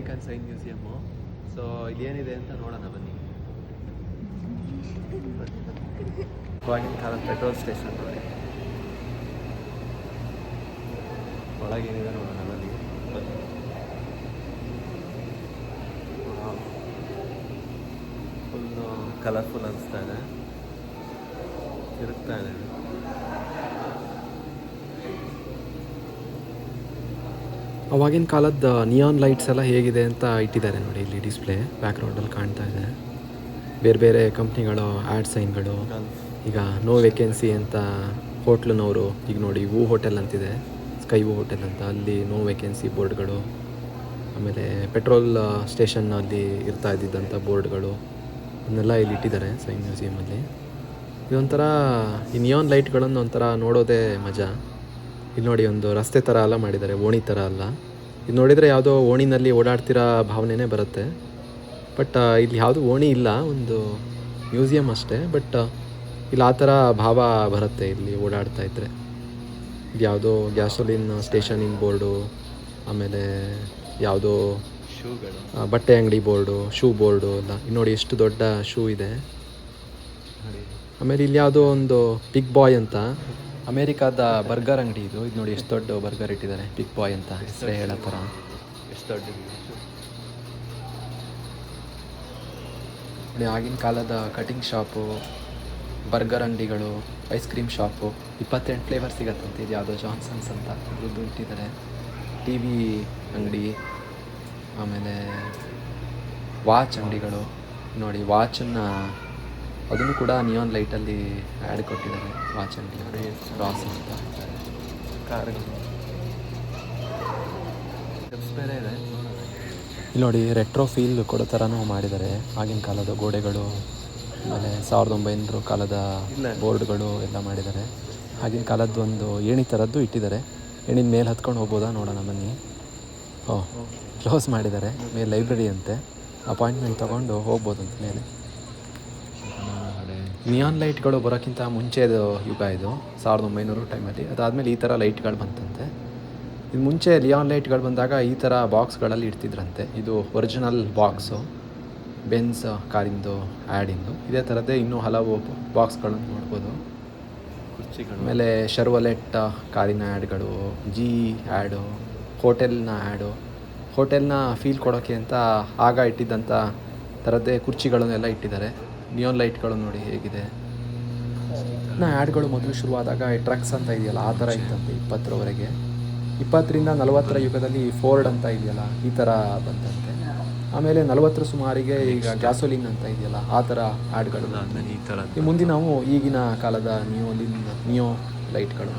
American sign museum. So ಇದೇನಿದೆ ಅಂತ ನೋಡೋಣ ಬನ್ನಿ. ಇವಾಗಿನ ಕಾಲದ ಪೆಟ್ರೋಲ್ ಸ್ಟೇಷನ್ ನೋಡಿ, ಒಳಗೇನಿದೆ ನೋಡೋಣ ಬನ್ನಿ. ಫುಲ್ಲು ಕಲರ್ಫುಲ್ ಅನಿಸ್ತಾ ಇದೆ, ತಿರುಗ್ತಾ ಇದೆ. ಅವಾಗಿನ ಕಾಲದ ನಿಯಾನ್ ಲೈಟ್ಸ್ ಎಲ್ಲ ಹೇಗಿದೆ ಅಂತ ಇಟ್ಟಿದ್ದಾರೆ ನೋಡಿ ಇಲ್ಲಿ ಡಿಸ್ಪ್ಲೇ ಬ್ಯಾಕ್ಗ್ರೌಂಡಲ್ಲಿ ಕಾಣ್ತಾ ಇದೆ. ಬೇರೆ ಬೇರೆ ಕಂಪ್ನಿಗಳು ಆ್ಯಡ್ ಸೈನ್ಗಳು. ಈಗ ನೋ ವೇಕೆನ್ಸಿ ಅಂತ ಹೋಟ್ಲನವರು, ಈಗ ನೋಡಿ ವೂ ಹೋಟೆಲ್ ಅಂತಿದೆ, ಸ್ಕೈ ವೂ ಹೋಟೆಲ್ ಅಂತ, ಅಲ್ಲಿ ನೋ ವೇಕೆನ್ಸಿ ಬೋರ್ಡ್ಗಳು. ಆಮೇಲೆ ಪೆಟ್ರೋಲ್ ಸ್ಟೇಷನ್ನಲ್ಲಿ ಇರ್ತಾ ಇದ್ದಿದ್ದಂಥ ಬೋರ್ಡ್ಗಳು ಅದನ್ನೆಲ್ಲ ಇಲ್ಲಿ ಇಟ್ಟಿದ್ದಾರೆ ಸೈನ್ ಮ್ಯೂಸಿಯಮಲ್ಲಿ. ಇದೊಂಥರ ಈ ನಿಯಾನ್ ಲೈಟ್ಗಳನ್ನು ಒಂಥರ ನೋಡೋದೇ ಮಜಾ. ಇಲ್ಲಿ ನೋಡಿ ಒಂದು ರಸ್ತೆ ಥರ ಎಲ್ಲ ಮಾಡಿದ್ದಾರೆ, ಓಣಿ ಥರ ಅಲ್ಲ. ಇದು ನೋಡಿದರೆ ಯಾವುದೋ ಓಣಿನಲ್ಲಿ ಓಡಾಡ್ತಿರೋ ಭಾವನೆನೇ ಬರುತ್ತೆ. ಬಟ್ ಇಲ್ಲಿ ಯಾವುದೂ ಓಣಿ ಇಲ್ಲ, ಒಂದು ಮ್ಯೂಸಿಯಮ್ ಅಷ್ಟೇ. ಬಟ್ ಇಲ್ಲಿ ಆ ಥರ ಭಾವ ಬರುತ್ತೆ ಇಲ್ಲಿ ಓಡಾಡ್ತಾ ಇದ್ದರೆ. ಇದು ಯಾವುದೋ ಗ್ಯಾಸೋಲಿನ್ ಸ್ಟೇಷನಿನ ಬೋರ್ಡು, ಆಮೇಲೆ ಯಾವುದೋ ಶೂಗಳು, ಬಟ್ಟೆ ಅಂಗಡಿ ಬೋರ್ಡು, ಶೂ ಬೋರ್ಡು ಎಲ್ಲ. ಇಲ್ಲಿ ನೋಡಿ ಎಷ್ಟು ದೊಡ್ಡ ಶೂ ಇದೆ. ಆಮೇಲೆ ಇಲ್ಲಿ ಯಾವುದೋ ಒಂದು ಬಿಗ್ ಬಾಯ್ ಅಂತ ಅಮೇರಿಕಾದ ಬರ್ಗರ್ ಅಂಗಡಿ ಇದು. ಇದು ನೋಡಿ ಎಷ್ಟು ದೊಡ್ಡ ಬರ್ಗರ್ ಇಟ್ಟಿದ್ದಾರೆ, ಬಿಗ್ ಬಾಯ್ ಅಂತ ಹೆಸರೇ ಹೇಳೋ ಥರ. ಎಷ್ಟು ದೊಡ್ಡ ನೋಡಿ. ಆಗಿನ ಕಾಲದ ಕಟಿಂಗ್ ಶಾಪು, ಬರ್ಗರ್ ಅಂಗಡಿಗಳು, ಐಸ್ ಕ್ರೀಮ್ ಶಾಪು. 28 ಫ್ಲೇವರ್ ಸಿಗತ್ತಂತೆ. ಇದು ಯಾವುದೋ ಜಾನ್ಸನ್ಸ್ ಅಂತ ಇದ್ರದ್ದು ಇಟ್ಟಿದ್ದಾರೆ. ಟಿ ವಿ ಅಂಗಡಿ, ಆಮೇಲೆ ವಾಚ್ ಅಂಗಡಿಗಳು ನೋಡಿ. ವಾಚನ್ನು ಅದನ್ನು ಕೂಡ ನಿಯಾನ್ ಲೈಟಲ್ಲಿ ಆ್ಯಡ್ ಕೊಟ್ಟಿದ್ದಾರೆ. ವಾಚ್ ಅಂಗಡಿ ರಾಸ್ ಅಂತ. ಕಾರ್ಗಳು ಬೇರೆ ಇದೆ ಇಲ್ಲಿ ನೋಡಿ. ರೆಟ್ರೋ ಫೀಲ್ ಕೊಡೋ ಥರನೂ ಮಾಡಿದ್ದಾರೆ. ಆಗಿನ ಕಾಲದ ಗೋಡೆಗಳು, ಆಮೇಲೆ 1900 ಕಾಲದ ಬೋರ್ಡ್ಗಳು ಎಲ್ಲ ಮಾಡಿದ್ದಾರೆ. ಆಗಿನ ಕಾಲದ್ದು ಒಂದು ಏಣಿ ಥರದ್ದು ಇಟ್ಟಿದ್ದಾರೆ. ಏಣಿನ ಮೇಲೆ ಹತ್ಕೊಂಡು ಹೋಗ್ಬೋದಾ ನೋಡೋಣ ಬನ್ನಿ. ಕ್ಲೋಸ್ ಮಾಡಿದ್ದಾರೆ. ಮೇಲೆ ಲೈಬ್ರರಿ ಅಂತೆ, ಅಪಾಯಿಂಟ್ಮೆಂಟ್ ತೊಗೊಂಡು ಹೋಗ್ಬೋದಂತ ಮೇಲೆ. ನಿಯಾನ್ ಲೈಟ್ಗಳು ಬರೋಕ್ಕಿಂತ ಮುಂಚೆದು ಯುಗ ಇದು, 1900 ಟೈಮಲ್ಲಿ. ಅದಾದಮೇಲೆ ಈ ಥರ ಲೈಟ್ಗಳು ಬಂತಂತೆ. ಇದು ಮುಂಚೆ ನಿಯಾನ್ ಲೈಟ್ಗಳು ಬಂದಾಗ ಈ ಥರ ಬಾಕ್ಸ್ಗಳಲ್ಲಿ ಇಡ್ತಿದ್ರಂತೆ. ಇದು ಒರಿಜಿನಲ್ ಬಾಕ್ಸು, ಬೆನ್ಸ್ ಕಾರಿಂದು ಆ್ಯಡಿಂದು. ಇದೇ ಥರದ್ದೇ ಇನ್ನೂ ಹಲವು ಬಾಕ್ಸ್ಗಳನ್ನು ನೋಡ್ಬೋದು. ಕುರ್ಚಿಗಳು, ಆಮೇಲೆ ಶರ್ವಲೆಟ್ ಕಾರಿನ ಆ್ಯಡ್ಗಳು, ಜಿ ಆ್ಯಡು, ಹೋಟೆಲ್ನ ಆ್ಯಡು. ಹೋಟೆಲ್ನ ಫೀಲ್ ಕೊಡೋಕ್ಕೆ ಅಂತ ಆಗ ಇಟ್ಟಿದ್ದಂಥ ಥರದ್ದೇ ಕುರ್ಚಿಗಳನ್ನೆಲ್ಲ ಇಟ್ಟಿದ್ದಾರೆ. ನಿಯಾನ್ ಲೈಟ್ಗಳು ನೋಡಿ ಹೇಗಿದೆ. ಆ್ಯಡ್ಗಳು ಮೊದಲು ಶುರುವಾದಾಗ ಟ್ರಕ್ಸ್ ಅಂತ ಇದೆಯಲ್ಲ ಆ ಥರ ಇತ್ತಂತೆ 20ರವರೆಗೆ. 20ರಿಂದ 40ರ ಯುಗದಲ್ಲಿ ಫೋರ್ಡ್ ಅಂತ ಇದೆಯಲ್ಲ ಈ ಥರ ಬಂತಂತೆ. ಆಮೇಲೆ 40ರ ಸುಮಾರಿಗೆ ಈಗ ಗ್ಯಾಸೋಲಿನ್ ಅಂತ ಇದೆಯಲ್ಲ ಆ ಥರ ಆ್ಯಡ್ಗಳು. ಈ ಥರ ಮುಂದೆ ನಾವು ಈಗಿನ ಕಾಲದ ನಿಯೋ ಲೈಟ್ಗಳು.